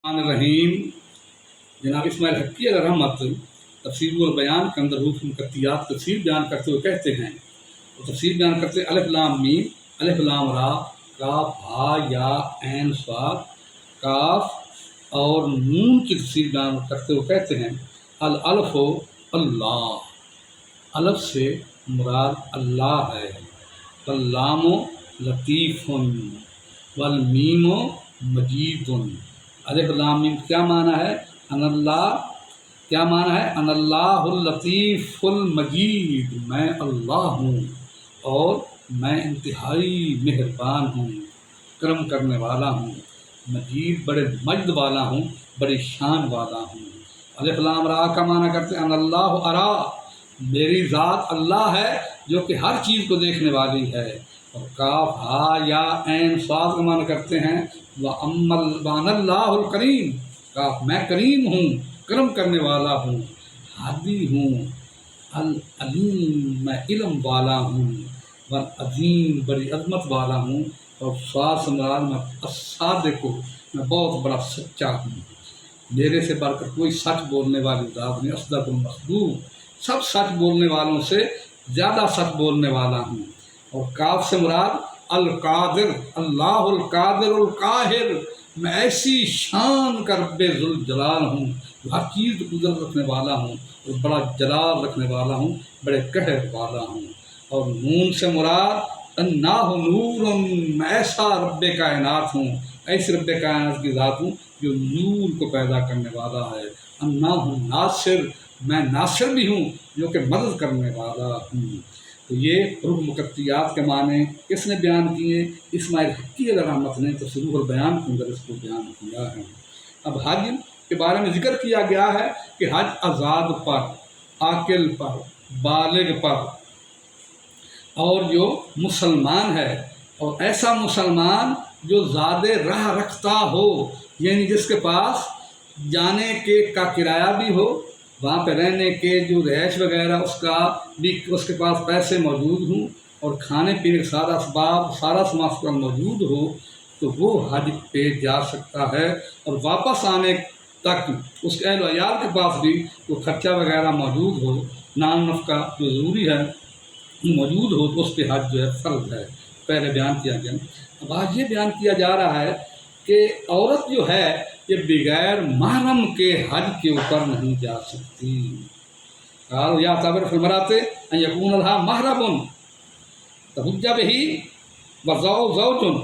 रहीम। जनाब इस्माइल हक्की रहमत तफसीर व बयान के अंदर रूफ मुकत्तियात तफसीर बयान करते हुए कहते हैं, तो तफसीर बयान करते हैं अलिफ लाम मीम, अलिफ लाम रा, काफ हा या ऐन स्वाद, काफ और नून की तफसीर बयान करते हुए कहते हैं अल अल्फ अल्लाह, अलफ से मुराद अल्लाह है। वल्लामो लतीफ़ुन वल मीमो मजीदुन। अलिफ लाम मीम क्या माना है? अनल्लाह क्या माना है? अनल्लाहुल लतीफ़ुल मजीद, मैं अल्लाह हूँ और मैं इंतहाई मेहरबान हूँ, करम करने वाला हूँ। मजीद बड़े मजद वाला हूँ, बड़ी शान वाला हूँ। अलिफ लाम रा का माना करते हैं अनल्लाहु अरा, मेरी ज़ात अल्लाह है जो कि हर चीज़ को देखने वाली है। और काफ हा या ऐन स्वाद का माना करते हैं वअन्नल्लाहुल करीम, काफ मैं करीम हूँ, करम करने वाला हूँ, हादी हूँ, अल अलीम मैं इल्म वाला हूँ, वल अजीम बड़ी अजमत वाला हूँ, और स्वाद सम्राट मैं अस्सादिक मैं बहुत बड़ा सच्चा हूँ। मेरे से बढ़कर कोई सच बोलने वाली ज़ात नहीं। अस्दकुल मस्दूक, सब सच बोलने वालों से ज़्यादा सच बोलने वाला हूँ। और काफ से मुराद अल कादिर, अल्लाहुल कादिरुल काहिर, मैं ऐसी शान का रब्बे ज़ुल जलाल हूँ, हर चीज़ को कुदरत रखने वाला हूँ और बड़ा जलाल रखने वाला हूँ, बड़े कहर वाला हूँ। और नून से मुराद अन्नाहु नूरुन, मैं ऐसा रब्बे कायनात हूँ, ऐसे रब्बे कायनात की ज़ात हूँ जो नूर को पैदा करने वाला है। अन्नाहु नासिर, मैं नासिर भी हूँ जो कि मदद करने वाला हूँ। तो ये रूह मुकत्तियात के माने किसने बयान किए? इस्माइल हक्की रहमत ने तफसीर और बयान के अंदर इसको बयान किया है। अब हज के बारे में जिक्र किया गया है कि हज आज़ाद पर, आकिल पर, बालिग पर और जो मुसलमान है, और ऐसा मुसलमान जो ज़्यादा राह रखता हो, यानी जिसके पास जाने के का किराया भी हो, वहाँ पे रहने के जो रहायश वगैरह उसका भी उसके पास पैसे मौजूद हों, और खाने पीने का सारा असबाब सारा सामान उसका मौजूद हो, तो वो हज पे जा सकता है। और वापस आने तक उसके अहल अयाल के पास भी वो खर्चा वगैरह मौजूद हो, नाम नफ़का जो ज़रूरी है मौजूद हो, तो उस पर हज जो है फ़र्ज है, पहले बयान किया गया। अब आज ये बयान किया जा रहा है कि औरत जो है ये बगैर महरम के हज के ऊपर नहीं जा सकती। या तबर फिल्मराते यकून लहा महरमुन तहुज्जा बिही व ज़ौजुन।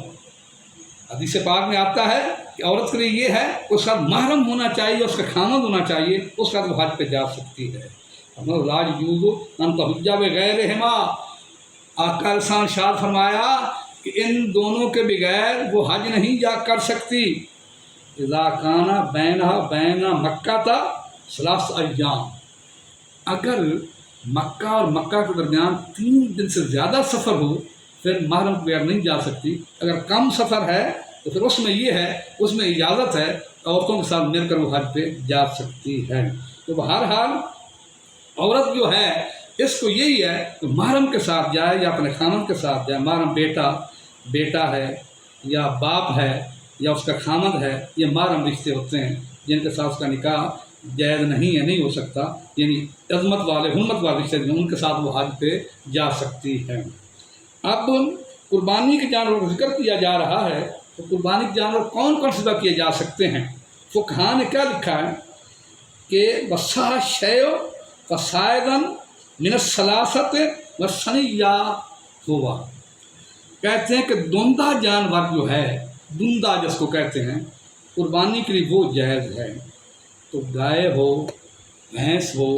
हदीस पाक में आता है कि औरत के लिए ये है उसका महरम होना चाहिए, उसका खामद होना चाहिए, उसका तो हज पे जा सकती है। राज यूज़ो अन तहुज्जा बगैरहिमा, आका रसूल शाद फरमाया कि इन दोनों के बगैर वो हज नहीं जा कर सकती। इज़ा काना बैना मक्का था सलास अय्याम, अगर मक्का और मक्का के दरमियान 3 दिन से ज़्यादा सफ़र हो फिर महरम के बगैर नहीं जा सकती। अगर कम सफ़र है तो फिर उसमें ये है, उसमें इजाज़त है, औरतों के साथ मिलकर वो हज पे जा सकती है। तो बहरहाल औरत जो है इसको यही है कि महरम के साथ जाए या अपने खामन के साथ जाए। महरम बेटा है या बाप है या उसका खामद है, ये महरम रिश्ते होते हैं जिनके साथ उसका निकाह जायज़ नहीं है, नहीं हो सकता, यानी अज़मत वाले हुर्मत वाले रिश्ते उनके साथ वो हज पे जा सकती है। अब कुर्बानी के जानवर का जिक्र किया जा रहा है, तो कुर्बानी के जानवर कौन कौन से किए जा सकते हैं? फ़ुक़हा ने क्या लिखा है कि वसा शयो वसायदन मिनसलासत व सनिया हुआ, कहते हैं कि दुंदा जानवर जो है, दुंदा जिसको कहते हैं, कुर्बानी के लिए वो जायज़ है। तो गाय हो भैंस हो,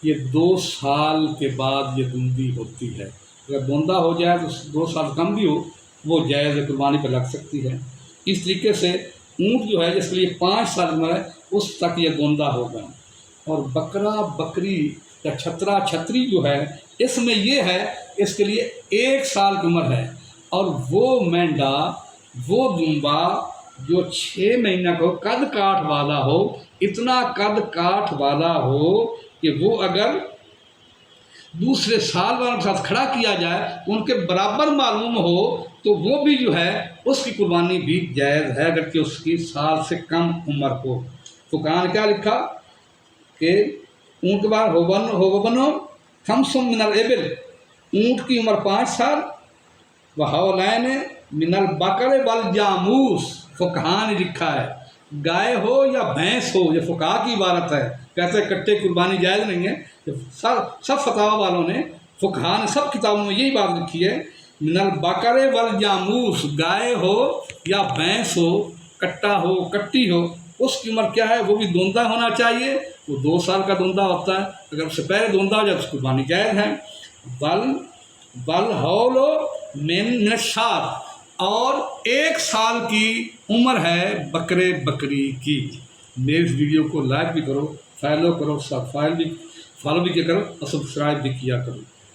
ये 2 साल के बाद ये दुंदी होती है। अगर दुंदा हो जाए तो 2 साल कम भी हो वो जायज़ है, कुर्बानी पर लग सकती है। इस तरीके से ऊँट जो है जिसके लिए 5 साल उम्र है उस तक ये दुंदा होगा। और बकरा बकरी या छतरा छतरी जो है इसमें ये है इसके लिए 1 साल की उम्र है। और वो मेंढा वो दुम्बा जो 6 महीना का हो, कद काठ वाला हो, इतना कद काठ वाला हो कि वो अगर दूसरे साल वालों के साथ खड़ा किया जाए तो उनके बराबर मालूम हो تو وہ بھی جو ہے اس کی قربانی بھی جائز ہے اگرچہ اس کی سال سے کم عمر ہو۔ فقہاء نے کیا لکھا کہ اونٹ کے بعد ہو بنو خمس من الابل، اونٹ کی عمر 5 سال، وحولین من البقر والجاموس، فقہاء نے لکھا ہے گائے ہو یا بھینس ہو، یہ فقہاء کی عبارت ہے، کہتے ہیں کٹے قربانی جائز نہیں ہے۔ سب فتاوی والوں نے، فقہاء نے سب کتابوں میں یہی بات لکھی ہے، من البقر والجاموس، گائے ہو یا بھینس ہو، کٹا ہو کٹی ہو، اس کی عمر کیا ہے، وہ بھی دوندہ ہونا چاہیے، وہ 2 سال کا دوندہ ہوتا ہے، اگر اس سے پہلے دوندہ ہو جائے تو اس کی قربانی جائز ہے۔ بل ہولو من الشاۃ، اور 1 سال کی عمر ہے بکرے بکری کی۔ میری اس ویڈیو کو لائک بھی کرو، فالو کرو، فالو بھی کیا کرو اور سبسکرائب بھی کیا کرو۔